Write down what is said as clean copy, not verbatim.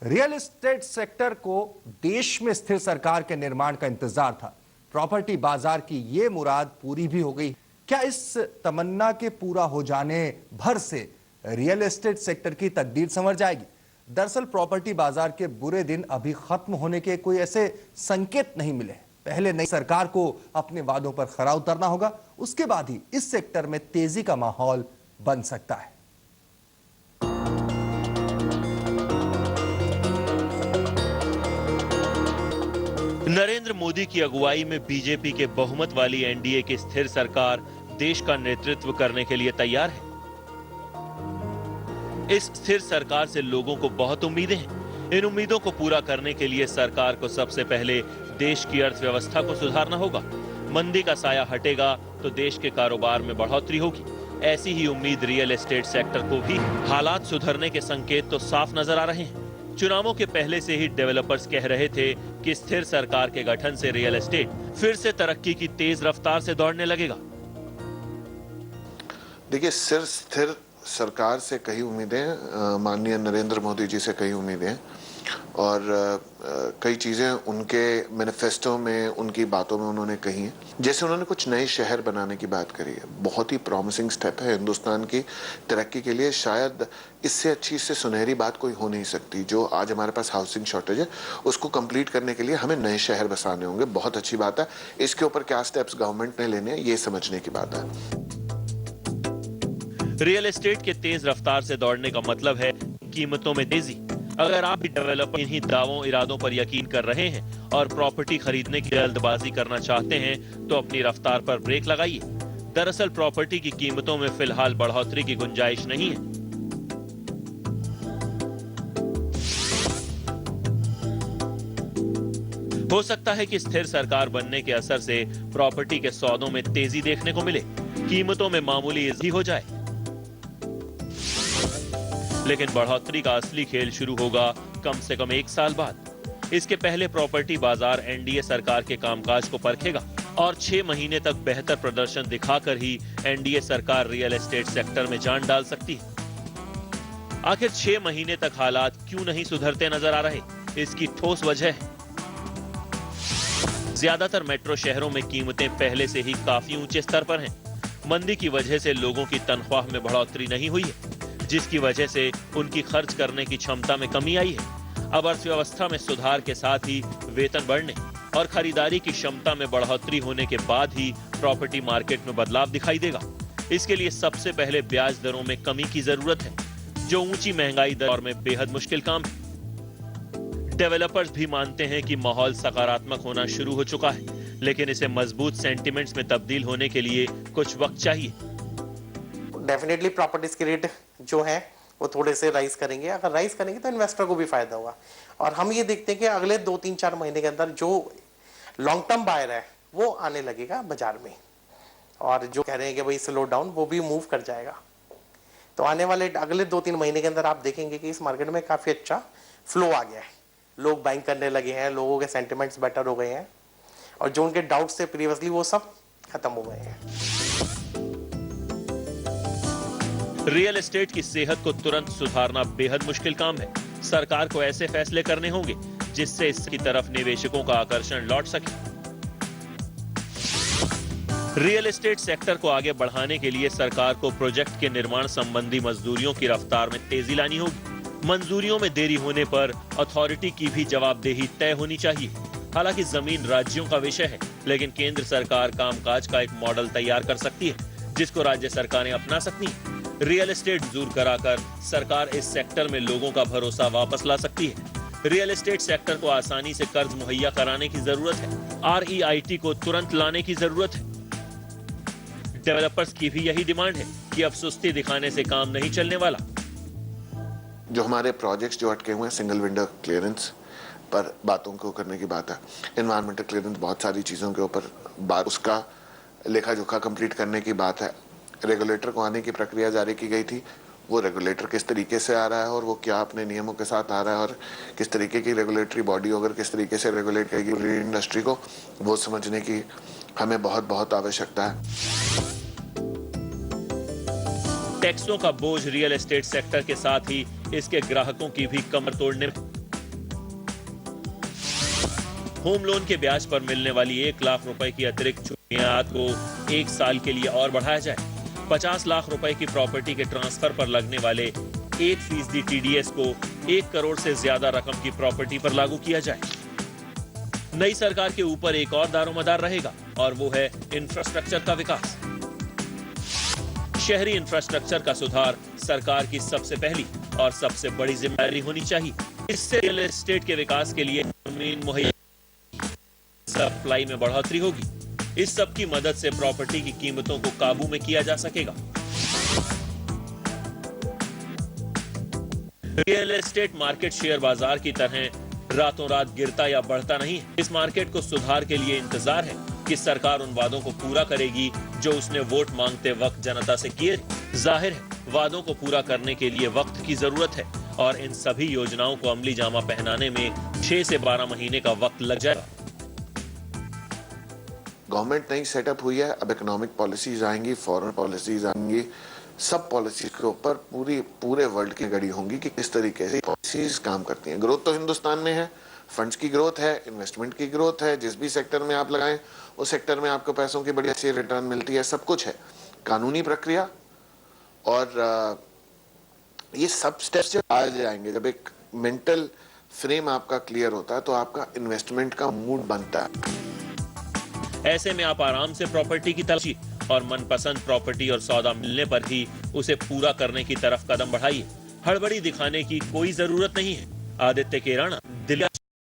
Real estate sector को देश में स्थिर सरकार के निर्माण का इंतजार था। प्रॉपर्टी बाजार की ये मुराद पूरी भी हो गई। क्या इस तमन्ना के पूरा हो जाने भर से रियल एस्टेट सेक्टर की तकदीर संवर जाएगी? दरअसल प्रॉपर्टी बाजार के बुरे दिन अभी खत्म होने के कोई ऐसे संकेत नहीं मिले। पहले नई सरकार को अपने वादों पर खरा उतरना होगा, उसके बाद ही इस सेक्टर में तेजी का माहौल बन सकता है। नरेंद्र मोदी की अगुवाई में बीजेपी के बहुमत वाली एनडीए की स्थिर सरकार देश का नेतृत्व करने के लिए तैयार है। इस स्थिर सरकार से लोगों को बहुत उम्मीदें हैं। इन उम्मीदों को पूरा करने के लिए सरकार को सबसे पहले देश की अर्थव्यवस्था को सुधारना होगा। मंदी का साया हटेगा तो देश के कारोबार में बढ़ोतरी होगी। ऐसी ही उम्मीद रियल एस्टेट सेक्टर को भी। हालात सुधरने के संकेत तो साफ नजर आ रहे हैं। चुनावों के पहले से ही डेवलपर्स कह रहे थे कि स्थिर सरकार के गठन से रियल एस्टेट फिर से तरक्की की तेज रफ्तार से दौड़ने लगेगा। देखिए, स्थिर सरकार से कई उम्मीदें, माननीय नरेंद्र मोदी जी से कई उम्मीदें हैं और कई चीज़ें उनके मैनिफेस्टो में, उनकी बातों में उन्होंने कही हैं। जैसे उन्होंने कुछ नए शहर बनाने की बात करी है, बहुत ही प्रॉमिसिंग स्टेप है हिंदुस्तान की तरक्की के लिए। शायद इससे अच्छी, इससे सुनहरी बात कोई हो नहीं सकती। जो आज हमारे पास हाउसिंग शॉर्टेज है, उसको कंप्लीट करने के लिए हमें नए शहर बसाने होंगे। बहुत अच्छी बात है। इसके ऊपर क्या स्टेप्स गवर्नमेंट ने लेने हैं, ये समझने की बात है। रियल एस्टेट के तेज रफ्तार से दौड़ने का मतलब है कीमतों में तेजी। अगर आप भी डेवलपर इन्हीं दावों इरादों पर यकीन कर रहे हैं और प्रॉपर्टी खरीदने की जल्दबाजी करना चाहते हैं तो अपनी रफ्तार पर ब्रेक लगाइए। दरअसल प्रॉपर्टी की कीमतों में फिलहाल बढ़ोतरी की गुंजाइश नहीं है। हो सकता है कि स्थिर सरकार बनने के असर से प्रॉपर्टी के सौदों में तेजी देखने को मिले, कीमतों में मामूली इजाफा हो जाए। लेकिन बढ़ोतरी का असली खेल शुरू होगा कम से कम 1 साल बाद। इसके पहले प्रॉपर्टी बाजार एनडीए सरकार के कामकाज को परखेगा और 6 महीने तक बेहतर प्रदर्शन दिखाकर ही एनडीए सरकार रियल एस्टेट सेक्टर में जान डाल सकती है। आखिर 6 महीने तक हालात क्यों नहीं सुधरते नजर आ रहे? इसकी ठोस वजह है, ज्यादातर मेट्रो शहरों में कीमतें पहले से ही काफी ऊंचे स्तर पर हैं। मंदी की वजह से लोगों की तनख्वाह में बढ़ोतरी नहीं हुई है, जिसकी वजह से उनकी खर्च करने की क्षमता में कमी आई है। अब अर्थव्यवस्था में सुधार के साथ ही वेतन बढ़ने और खरीदारी की क्षमता में बढ़ोतरी होने के बाद ही प्रॉपर्टी मार्केट में बदलाव दिखाई देगा। इसके लिए सबसे पहले ब्याज दरों में कमी की जरूरत है, जो ऊंची महंगाई दर में बेहद मुश्किल काम है। डेवलपर्स भी मानते हैं कि माहौल सकारात्मक होना शुरू हो चुका है, लेकिन इसे मजबूत सेंटिमेंट्स में तब्दील होने के लिए कुछ वक्त चाहिए। डेफिनेटली प्रॉपर्टीज के रेट जो है वो थोड़े से राइज करेंगे। अगर राइज करेंगे तो इन्वेस्टर को भी फायदा होगा। और हम ये देखते हैं कि अगले 2-3-4 महीने के अंदर जो लॉन्ग टर्म बायर है वो आने लगेगा बाजार में, और जो कह रहे हैं कि भाई स्लो डाउन, वो भी मूव कर जाएगा। तो आने वाले अगले 2-3 महीने के अंदर आप देखेंगे कि इस मार्केट में काफी अच्छा फ्लो आ गया है। लोग बाइंग करने लगे हैं, लोगों के सेंटिमेंट्स बेटर हो गए हैं और जो उनके डाउट्स थे प्रीवियसली वो सब खत्म हो गए हैं। रियल एस्टेट की सेहत को तुरंत सुधारना बेहद मुश्किल काम है। सरकार को ऐसे फैसले करने होंगे जिससे इसकी तरफ निवेशकों का आकर्षण लौट सके। रियल एस्टेट सेक्टर को आगे बढ़ाने के लिए सरकार को प्रोजेक्ट के निर्माण संबंधी मजदूरियों की रफ्तार में तेजी लानी होगी। मंजूरियों में देरी होने पर अथॉरिटी की भी जवाबदेही तय होनी चाहिए। हालांकि जमीन राज्यों का विषय है, लेकिन केंद्र सरकार कामकाज का एक मॉडल तैयार कर सकती है, जिसको राज्य सरकारें अपना सकती हैं। रियल एस्टेट मंजूर कराकर सरकार इस सेक्टर में लोगों का भरोसा वापस ला सकती है। रियल एस्टेट सेक्टर को आसानी से कर्ज मुहैया कराने की जरूरत है। REIT को तुरंत लाने की जरूरत है। डेवलपर्स की भी यही डिमांड है कि अब सुस्ती दिखाने से काम नहीं चलने वाला। जो हमारे प्रोजेक्ट्स जो अटके हुए हैं, सिंगल विंडो क्लियरेंस पर बातों को करने की बात है, एनवायरमेंटल क्लियरेंस, बहुत सारी चीज़ों के ऊपर बात, उसका लेखा जोखा कंप्लीट करने की बात है। रेगुलेटर को आने की प्रक्रिया जारी की गई थी, वो रेगुलेटर किस तरीके से आ रहा है और वो क्या अपने नियमों के साथ आ रहा है और किस तरीके की रेगुलेटरी बॉडी अगर किस तरीके से रेगुलेट करेगी पूरी इंडस्ट्री को, वो समझने की हमें बहुत आवश्यकता है। टैक्सों का बोझ रियल एस्टेट सेक्टर के साथ ही इसके ग्राहकों की भी कमर तोड़ने में होम लोन के ब्याज पर मिलने वाली 1 लाख रुपए की अतिरिक्त छूट को 1 साल के लिए और बढ़ाया जाए। 50 लाख रुपए की प्रॉपर्टी के ट्रांसफर पर लगने वाले 1% TDS को 1 करोड़ से ज्यादा रकम की प्रॉपर्टी पर लागू किया जाए। नई सरकार के ऊपर एक और दारोमदार रहेगा और वो है इंफ्रास्ट्रक्चर का विकास। शहरी इंफ्रास्ट्रक्चर का सुधार सरकार की सबसे पहली और सबसे बड़ी जिम्मेदारी होनी चाहिए। इससे रियल एस्टेट के विकास के लिए जमीन मुहैया सप्लाई में बढ़ोतरी होगी। इस सब की मदद से प्रॉपर्टी की कीमतों को काबू में किया जा सकेगा। रियल एस्टेट मार्केट शेयर बाजार की तरह रातों रात गिरता या बढ़ता नहीं है। इस मार्केट को सुधार के लिए इंतजार है कि सरकार उन वादों को पूरा करेगी जो उसने वोट मांगते वक्त जनता से किए। जाहिर है वादों को पूरा करने के लिए वक्त की जरूरत है और इन सभी योजनाओं को अमली जामा पहनाने में 6 से 12 महीने का वक्त लग जाएगा। गवर्नमेंट नई सेटअप हुई है, अब इकोनॉमिक पॉलिसीज आएंगी, फॉरेन पॉलिसीज आएंगी, सब पॉलिसीज के ऊपर पूरे वर्ल्ड की घड़ी होंगी कि किस तरीके से पॉलिसीज काम करती हैं। ग्रोथ तो हिंदुस्तान में है, फंड्स की ग्रोथ है, इन्वेस्टमेंट की ग्रोथ है, जिस भी सेक्टर में आप लगाएं उस सेक्टर में आपको पैसों की बड़ी अच्छी रिटर्न मिलती है, सब कुछ है। कानूनी प्रक्रिया और ये सब स्टेप्स जब आ जाएंगे, जब एक मेंटल फ्रेम आपका क्लियर होता है तो आपका इन्वेस्टमेंट का मूड बनता है। ऐसे में आप आराम से प्रॉपर्टी की तलाशी और मनपसंद प्रॉपर्टी और सौदा मिलने पर ही उसे पूरा करने की तरफ कदम बढ़ाइए। हड़बड़ी दिखाने की कोई जरूरत नहीं है। आदित्य केराना, दिल्ली।